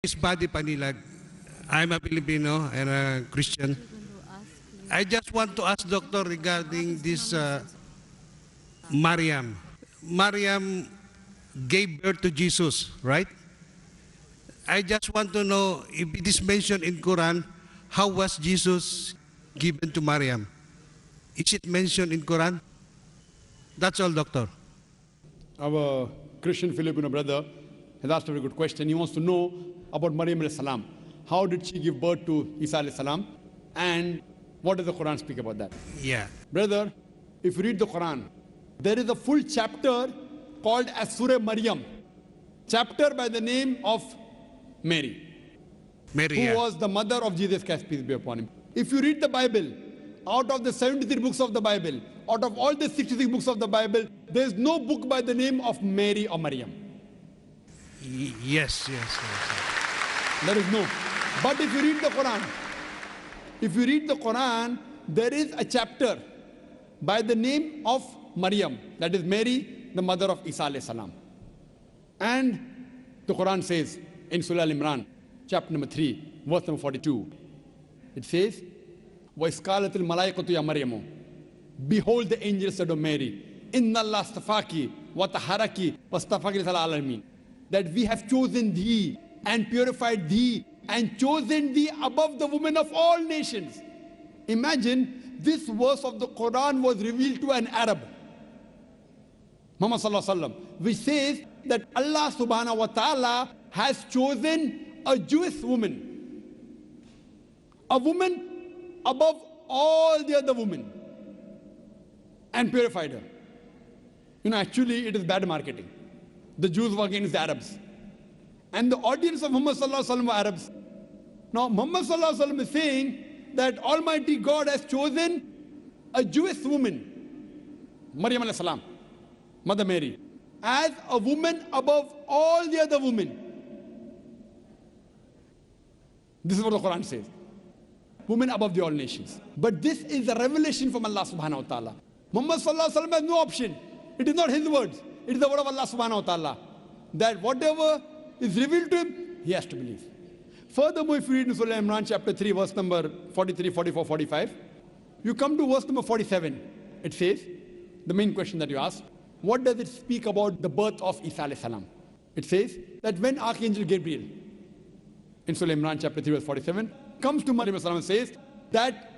Is Badi Panilag. I'm a Filipino and a Christian. I just want to ask Doctor regarding this Maryam. Maryam gave birth to Jesus, right? I just want to know if it is mentioned in Quran, how was Jesus given to Maryam? Is it mentioned in Quran? That's all, Doctor. Our Christian Filipino brother has asked a very good question. He wants to know about Maryam alayhi salam. How did she give birth to Isa alayhi salam? And what does the Quran speak about that? Yeah. Brother, if you read the Quran, there is a full chapter called as Surah Maryam. Chapter by the name of Mary, who was the mother of Jesus Christ, peace be upon him. If you read the Bible, out of the 73 books of the Bible, out of all the 66 books of the Bible, there is no book by the name of Mary or Maryam. Yes. There is no. But if you read the Quran, there is a chapter by the name of Maryam, that is Mary, the mother of Isa alayhi salam. And the Quran says in Surah Al-Imran, chapter number 3, verse number 42, it says, وَإِسْقَالَتِ الْمَلَائِكَةُ يَا مَرْيَمُ, behold the angel said of Mary, إِنَّ اللَّهَ اسْتَفَاكِ وَطَهَّرَكِ وَاسْتَفَاكِ لِلْعَالَمِينَ الْعَالَمِينَ, that we have chosen thee and purified thee and chosen thee above the women of all nations. Imagine, this verse of the Quran was revealed to an Arab, Muhammad sallallahu alaihi wasallam, which says that Allah subhanahu wa ta'ala has chosen a Jewish woman, a woman above all the other women, and purified her. Actually it is bad marketing. The Jews were against the Arabs, and the audience of Muhammad sallallahu alaihi wasallam were Arabs. Now Muhammad sallallahu alaihi wasallam is saying that Almighty God has chosen a Jewish woman, Maryam alayhi salam, Mother Mary, as a woman above all the other women. This is what the Quran says. Women above the all nations. But this is a revelation from Allah subhanahu wa ta'ala. Muhammad sallallahu alaihi wasallam has no option. It is not his words. It is the word of Allah subhanahu wa ta'ala. That whatever is revealed to him, he has to believe. Furthermore, if you read in Surah Imran chapter 3, verse number 43, 44, 45, you come to verse number 47. It says, the main question that you ask, what does it speak about the birth of Isa alayhi salam? It says that when Archangel Gabriel, in Surah Imran chapter 3, verse 47, comes to Maryam and says that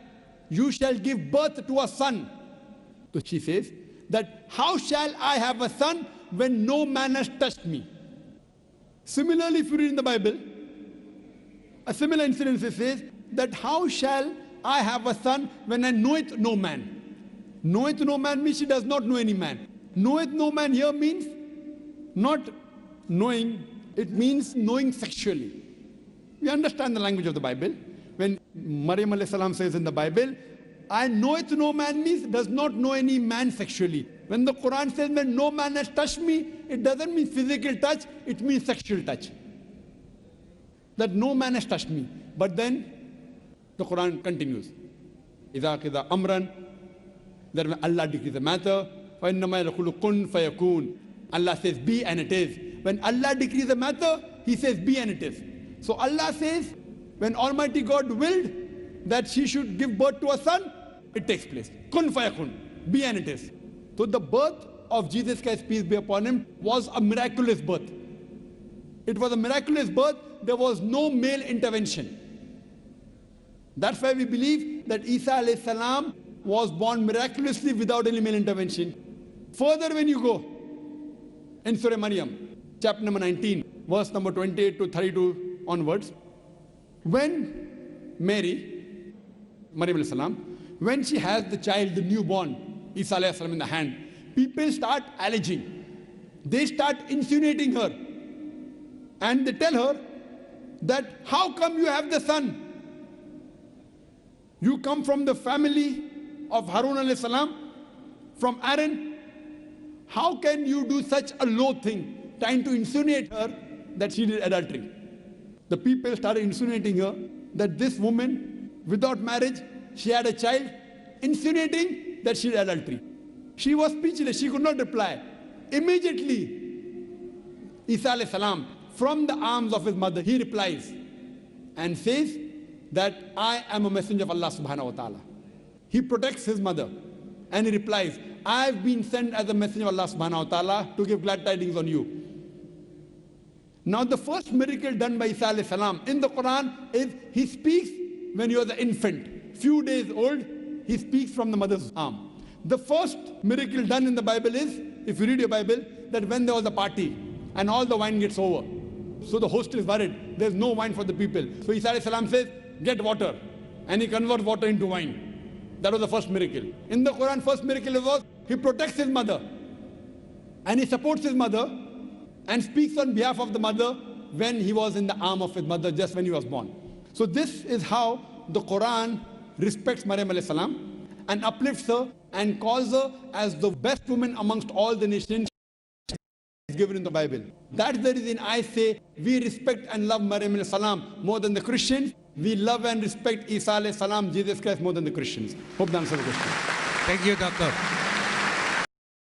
you shall give birth to a son. So she says that how shall I have a son when no man has touched me? Similarly, if you read in the Bible, a similar incident says that how shall I have a son when I knoweth no man? Knoweth no man means she does not know any man. Knoweth no man here means not knowing, it means knowing sexually. We understand the language of the Bible. When Maryam alayhi salam says in the Bible, I knoweth no man means does not know any man sexually. When the Quran says when no man has touched me, it doesn't mean physical touch, it means sexual touch. That no man has touched me. But then the Quran continues. إِذَا كِذَا أَمْرًا, that when Allah decrees a matter, فَإِنَّمَا يَقُولُ كُن فَيَكُونُ, Allah says be and it is. When Allah decrees a matter, He says be and it is. So Allah says, when Almighty God willed that she should give birth to a son, it takes place. Kun fayakun, be and it is. So the birth of Jesus Christ, peace be upon him, was a miraculous birth. It was a miraculous birth. There was no male intervention. That's why we believe that Isa alayhi salam was born miraculously without any male intervention. Further, when you go in Surah Maryam, chapter number 19, verse number 28 to 32 onwards, when Mary, Maryam alayhi salam, when she has the child, the newborn, Isa alayhi salam in the hand, people start alleging. They start insinuating her. And they tell her that how come you have the son? You come from the family of Harun alayhi salam, from Aaron. How can you do such a low thing, trying to insinuate her that she did adultery? The people started insinuating her that this woman, without marriage, she had a child, insinuating that she did adultery. She was speechless, she could not reply. Immediately, Isa alayhi salam from the arms of his mother, he replies and says that I am a messenger of Allah subhanahu wa ta'ala. He protects his mother and he replies, I've been sent as a messenger of Allah subhanahu wa ta'ala to give glad tidings on you. Now the first miracle done by Isa alayhi salam in the Quran is he speaks when he was an infant, few days old, he speaks from the mother's arm. The first miracle done in the Bible is, if you read your Bible, that when there was a party and all the wine gets over. So the host is worried, there's no wine for the people. So Isa alayhi salam says, get water. And he converts water into wine. That was the first miracle. In the Quran, first miracle was, he protects his mother. And he supports his mother and speaks on behalf of the mother when he was in the arm of his mother, just when he was born. So this is how the Quran respects Maryam alayhi salam and uplifts her and calls her as the best woman amongst all the nations given in the Bible. That's the reason I say we respect and love Maryam alayhi salam more than the Christians. We love and respect Isa alayhi salam, Jesus Christ, more than the Christians. Hope that answers the question. Thank you, Doctor.